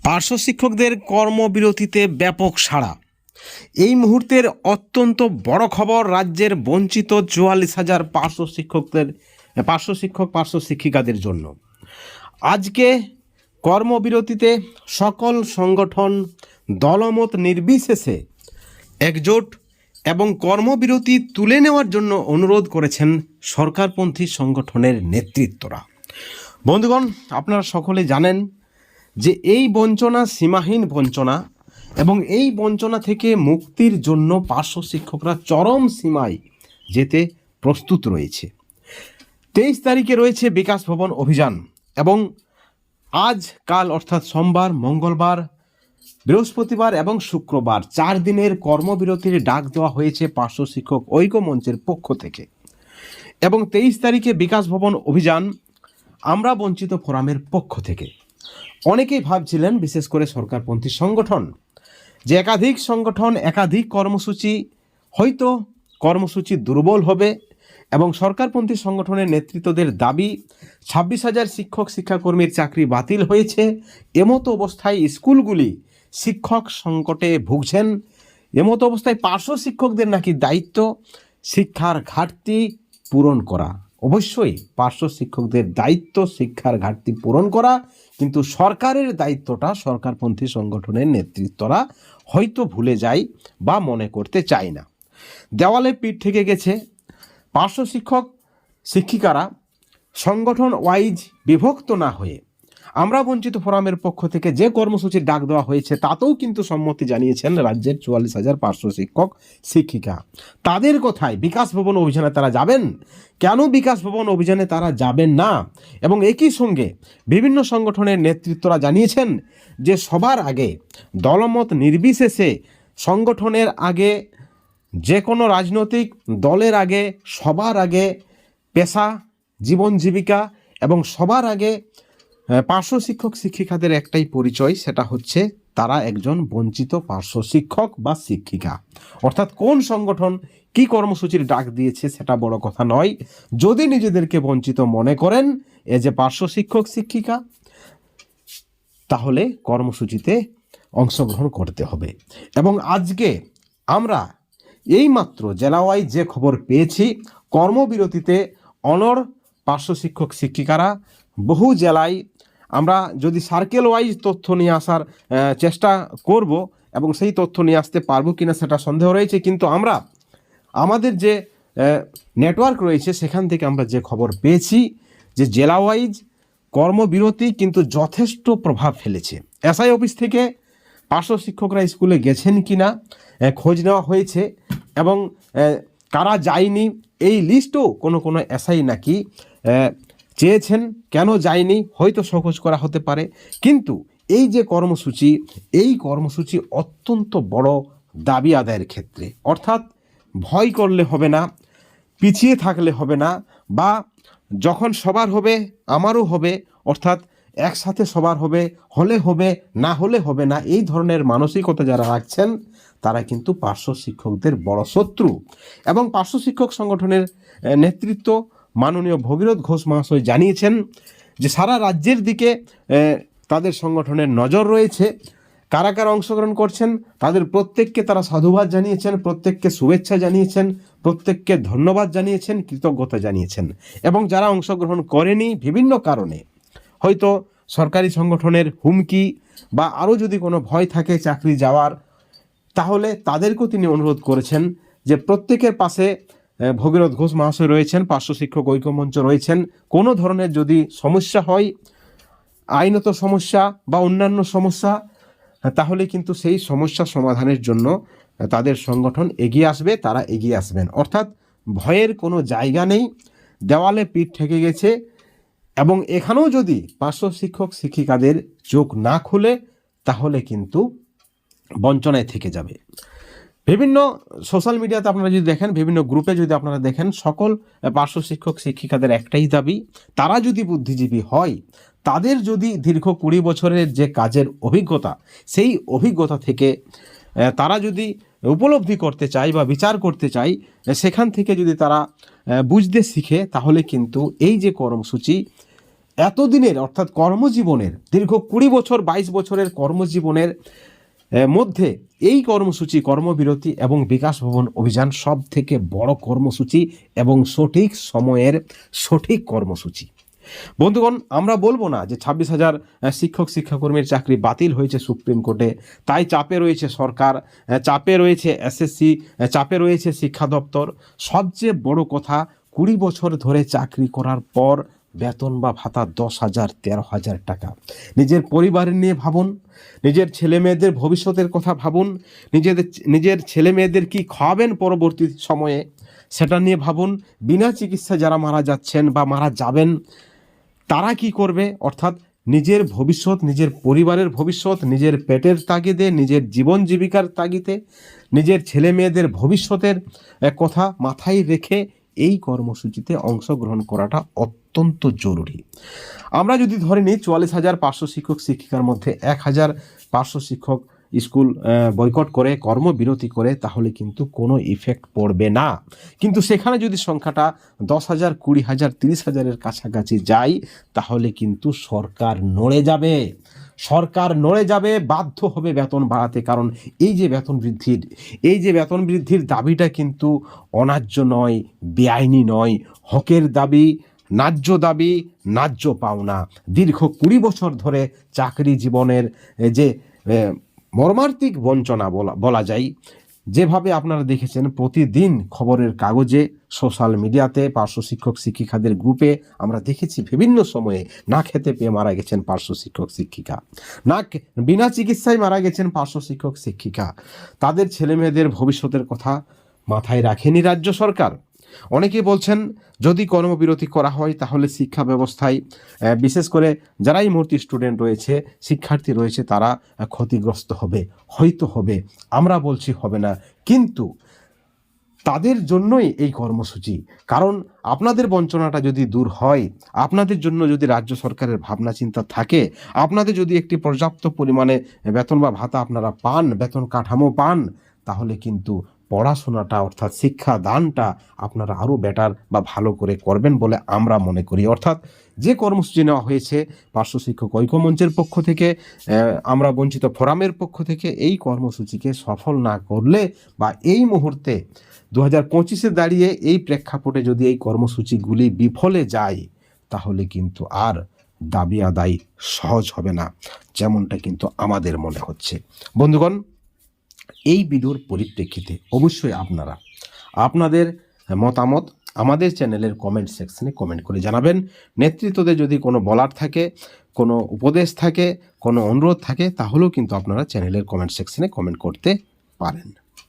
পার্শ্ব শিক্ষকদের কর্মবিরতিতে ব্যাপক সাড়া। এই মুহূর্তের অত্যন্ত বড় খবর, রাজ্যের বঞ্চিত ৪৪,০০০ পার্শ্ব শিক্ষক পার্শ্ব শিক্ষিকাদের জন্য আজকে কর্মবিরতিতে সকল সংগঠন দলমত নির্বিশেষে একজোট এবং কর্মবিরতি তুলে নেওয়ার জন্য অনুরোধ করেছেন সরকারপন্থী সংগঠনের নেতৃত্বরা। বন্ধুগণ, আপনারা সকলে জানেন যে এই বঞ্চনা সীমাহীন বঞ্চনা এবং এই বঞ্চনা থেকে মুক্তির জন্য পার্শ্ব শিক্ষকরা চরম সীমায় যেতে প্রস্তুত রয়েছে। 23 তারিখে রয়েছে বিকাশ ভবন অভিযান এবং আজ কাল অর্থাৎ সোমবার, মঙ্গলবার, বৃহস্পতিবার এবং শুক্রবার 4 দিনের কর্মবিরতির ডাক দেওয়া হয়েছে পার্শ্ব শিক্ষক ঐক্য মঞ্চের পক্ষ থেকে। এবং 23 তারিখে বিকাশ ভবন অভিযান আমরা বঞ্চিত ফোরামের পক্ষ থেকে। অনেকেই ভাবছিলেন, বিশেষ করে সরকারপন্থী সংগঠন, যে একাধিক সংগঠন একাধিক কর্মসূচি, হয়তো কর্মসূচি দুর্বল হবে এবং সরকারপন্থী সংগঠনের নেতৃত্বদের দাবি 26,000 শিক্ষক শিক্ষাকর্মীর চাকরি বাতিল হয়েছে, এমতো অবস্থায় স্কুলগুলি শিক্ষক সংকটে ভুগছেন, এমতো অবস্থায় পার্শ্ব শিক্ষকদের নাকি দায়িত্ব শিক্ষার ঘাটতি পূরণ করা। অবশ্যই পার্শ্ব শিক্ষকদের দায়িত্ব শিক্ষার ঘাটতি পূরণ করা, কিন্তু সরকারের দায়িত্বটা সরকারপন্থী সংগঠনের নেতৃত্বরা হয়তো ভুলে যায় বা মনে করতে চায় না। দেওয়ালে পিঠ থেকে গেছে। পার্শ্ব শিক্ষক শিক্ষিকারা সংগঠন ওয়াইজ বিভক্ত না হয়ে আমরা বঞ্চিত ফোরামের পক্ষ থেকে যে কর্মসূচির ডাক দেওয়া হয়েছে তাতেও কিন্তু সম্মতি জানিয়েছেন রাজ্যের 44,000 পার্শ্ব শিক্ষক শিক্ষিকা। তাদের কথায় বিকাশ ভবন অভিযানে তারা যাবেন। কেন বিকাশ ভবন অভিযানে তারা যাবেন না? এবং একই সঙ্গে বিভিন্ন সংগঠনের নেতৃত্বরা জানিয়েছেন যে সবার আগে দলমত নির্বিশেষে, সংগঠনের আগে, যে কোনো রাজনৈতিক দলের আগে, সবার আগে পেশা, জীবন জীবিকা এবং সবার আগে পার্শ্ব শিক্ষক শিক্ষিকাদের একটাই পরিচয়, সেটা হচ্ছে তারা একজন বঞ্চিত পার্শ্ব শিক্ষক বা শিক্ষিকা। অর্থাৎ কোন সংগঠন কি কর্মসূচির ডাক দিয়েছে সেটা বড় কথা নয়। যদি নিজেদেরকে বঞ্চিত মনে করেন এজ এ পার্শ্ব শিক্ষক শিক্ষিকা, তাহলে কর্মসূচিতে অংশগ্রহণ করতে হবে। এবং আজকে আমরা এইমাত্র জেলা ওয়াইজ যে খবর পেয়েছি, কর্মবিরতিতে অনড় পার্শ্ব শিক্ষক শিক্ষিকারা বহু জেলায়, আমরা যদি সার্কেল ওয়াইজ তথ্য নিয়ে আসার চেষ্টা করব এবং সেই তথ্য নিয়ে আসতে পারবো কিনা সেটা সন্দেহ রয়েছে, কিন্তু আমরা আমাদের যে নেটওয়ার্ক রয়েছে সেখান থেকে আমরা যে খবর পেয়েছি যে জেলা ওয়াইজ কর্মবিরতি কিন্তু যথেষ্ট প্রভাব ফেলেছে। এসআই অফিস থেকে পার্শ্ব শিক্ষকরা স্কুলে গেছেন কিনা খোঁজ নেওয়া হয়েছে এবং কারা যায়নি এই লিস্টও কোনো এসআই নাকি চেয়েছেন। কেন যায়নি হয়তো সহজ করা হতে পারে, কিন্তু এই যে কর্মসূচি, এই কর্মসূচি অত্যন্ত বড় দাবি আদায়ের ক্ষেত্রে। অর্থাৎ ভয় করলে হবে না, পিছিয়ে থাকলে হবে না, বা যখন সবার হবে আমারও হবে, অর্থাৎ একসাথে সবার হবে, হলে হবে, না হলে হবে না, এই ধরনের মানসিকতা যারা রাখছেন তারা কিন্তু পার্শ্ব শিক্ষকদের বড় শত্রু। এবং পার্শ্ব শিক্ষক সংগঠনের নেতৃত্ব মাননীয় ভগীরথ ঘোষ মহাশয় জানিয়েছেন যে সারা রাজ্যের দিকে তাদের সংগঠনের নজর রয়েছে। কারা কারা অংশগ্রহণ করছেন তাদের প্রত্যেককে তারা সাধুবাদ জানিয়েছেন, প্রত্যেককে শুভেচ্ছা জানিয়েছেন, প্রত্যেককে ধন্যবাদ জানিয়েছেন, কৃতজ্ঞতা জানিয়েছেন। এবং যারা অংশগ্রহণ করেনি বিভিন্ন কারণে, হয়তো সরকারি সংগঠনের হুমকি বা আরও যদি কোনো ভয় থাকে চাকরি যাওয়ার, তাহলে তাদেরকেও তিনি অনুরোধ করেছেন যে প্রত্যেকের পাশে ভগীরথ ঘোষ মহাশয় রয়েছেন, পার্শ্ব শিক্ষক ঐক্য মঞ্চ রয়েছেন। কোনো ধরনের যদি সমস্যা হয়, আইনত সমস্যা বা অন্যান্য সমস্যা, তাহলে কিন্তু সেই সমস্যা সমাধানের জন্য তাদের সংগঠন এগিয়ে আসবে, তারা এগিয়ে আসবেন। অর্থাৎ ভয়ের কোনো জায়গা নেই। দেওয়ালে পিঠ ঠেকে গেছে এবং এখানেও যদি পার্শ্ব শিক্ষক শিক্ষিকাদের চোখ না খুলে তাহলে কিন্তু বঞ্চনায় থেকে যাবে। বিভিন্ন সোশ্যাল মিডিয়াতে আপনারা যদি দেখেন, বিভিন্ন গ্রুপে যদি আপনারা দেখেন, সকল পার্শ্ব শিক্ষক শিক্ষিকাদের একটাই দাবি, তারা যদি বুদ্ধিজীবী হয়, তাদের যদি দীর্ঘ 20 বছরের যে কাজের অভিজ্ঞতা, সেই অভিজ্ঞতা থেকে তারা যদি উপলব্ধি করতে চায় বা বিচার করতে চায়, সেখান থেকে যদি তারা বুঝতে শিখে, তাহলে কিন্তু এই যে কর্মসূচি, এতদিনের অর্থাৎ কর্মজীবনের দীর্ঘ 20 বছর 22 বছরের কর্মজীবনের মধ্যে এই কর্মসূচি কর্মবিরতি এবং বিকাশ ভবন অভিযান সব থেকে বড় কর্মসূচি এবং সঠিক সময়ের সঠিক কর্মসূচি। বন্ধুগণ, আমরা বলবো না যে 26,000 শিক্ষক শিক্ষাকর্মীর চাকরি বাতিল হয়েছে সুপ্রিম কোর্টে, তাই চাপে রয়েছে সরকার, চাপে রয়েছে এসএসসি, চাপে রয়েছে শিক্ষা দপ্তর। সবচেয়ে বড় কথা, 20 বছর ধরে চাকরি করার পর বেতন বা ভাতা 10,000 13,000 টাকা। নিজের পরিবারের নিয়ে ভাবুন, নিজের ছেলে মেয়েদের ভবিষ্যতের কথা ভাবুন, নিজের ছেলে মেয়েদের কি খাওয়াবেন পরবর্তী সময়ে সেটা নিয়ে ভাবুন। বিনা চিকিৎসা যারা মারা যাচ্ছেন বা মারা যাবেন তারা কি করবে? অর্থাৎ নিজের ভবিষ্যৎ, নিজের পরিবারের ভবিষ্যৎ, নিজের পেটের তাগিদে, নিজের জীবন জীবিকার তাগিদে, নিজের ছেলে মেয়েদের ভবিষ্যতের কথা মাথায় রেখে এই কর্মসূচিতে অংশগ্রহণ করাটা অত্যন্ত জরুরি। আমরা যদি ধরে নিই 44,500 শিক্ষক শিক্ষিকার মধ্যে 1,500 শিক্ষক স্কুল বয়কট করে কর্মবিরতি করে, তাহলে কিন্তু কোনো ইফেক্ট পড়বে না। কিন্তু সেখানে যদি সংখ্যাটা 10,000, 20,000, 30,000-এর কাছাকাছি যায়, তাহলে কিন্তু সরকার নড়ে যাবে। সরকার নড়ে যাবে, বাধ্য হবে বেতন বাড়াতে। কারণ এই যে বেতন বৃদ্ধির দাবিটা কিন্তু অন্যায্য নয়, বেআইনি নয়, হকের দাবি, ন্যায্য দাবি, ন্যায্য পাওনা। দীর্ঘ 20 বছর ধরে চাকরি জীবনের যে মর্মান্তিক বঞ্চনা বলা যায়, যেভাবে আপনারা দেখেছেন প্রতিদিন খবরের কাগজে, সোশ্যাল মিডিয়াতে, পার্শ্ব শিক্ষক শিক্ষিকাদের গ্রুপে আমরা দেখেছি বিভিন্ন সময়ে না খেতে পেয়ে মারা গেছেন পার্শ্ব শিক্ষক শিক্ষিকা, বিনা চিকিৎসায় মারা গেছেন পার্শ্ব শিক্ষক শিক্ষিকা। তাদের ছেলে মেয়েদের ভবিষ্যতের কথা মাথায় রাখেনি রাজ্য সরকার। অনেকে বলছেন যদি কর্মবিরতি করা হয় তাহলে শিক্ষা ব্যবস্থায় বিশেষ করে যারা এই মুহূর্তে স্টুডেন্ট রয়েছে, শিক্ষার্থী রয়েছে, তারা ক্ষতিগ্রস্ত হবে। হয়তো হবে, আমরা বলছি হবে না, কিন্তু তাদের জন্যই এই কর্মসূচি। কারণ আপনাদের বঞ্চনাটা যদি দূর হয়, আপনাদের জন্য যদি রাজ্য সরকারের ভাবনা চিন্তা থাকে, আপনাদের যদি একটি পর্যাপ্ত পরিমাণে বেতন বা ভাতা আপনারা পান, বেতন কাঠামো পান, তাহলে কিন্তু পড়াশোনাটা অর্থাৎ শিক্ষাদানটা আপনারা আরও বেটার বা ভালো করে করবেন বলে আমরা মনে করি। অর্থাৎ যে কর্মসূচি নেওয়া হয়েছে পার্শ্ব শিক্ষক ঐক্যমঞ্চের পক্ষ থেকে, আমরা বঞ্চিত ফোরামের পক্ষ থেকে, এই কর্মসূচিকে সফল না করলে বা এই মুহূর্তে 2025-এ দাঁড়িয়ে এই প্রেক্ষাপটে যদি এই কর্মসূচিগুলি বিফলে যায়, তাহলে কিন্তু আর দাবি আদায় সহজ হবে না, যেমনটা কিন্তু আমাদের মনে হচ্ছে। বন্ধুগণ, এই ভিডিওর পরিপ্রেক্ষিতে অবশ্যই আপনাদের মতামত আমাদের চ্যানেলের কমেন্ট সেকশনে কমেন্ট করে জানাবেন। নেতৃত্বদের যদি কোনো বলার থাকে, কোনো উপদেশ থাকে, কোনো অনুরোধ থাকে, তাহলেও কিন্তু আপনারা চ্যানেলের কমেন্ট সেকশনে কমেন্ট করতে পারেন।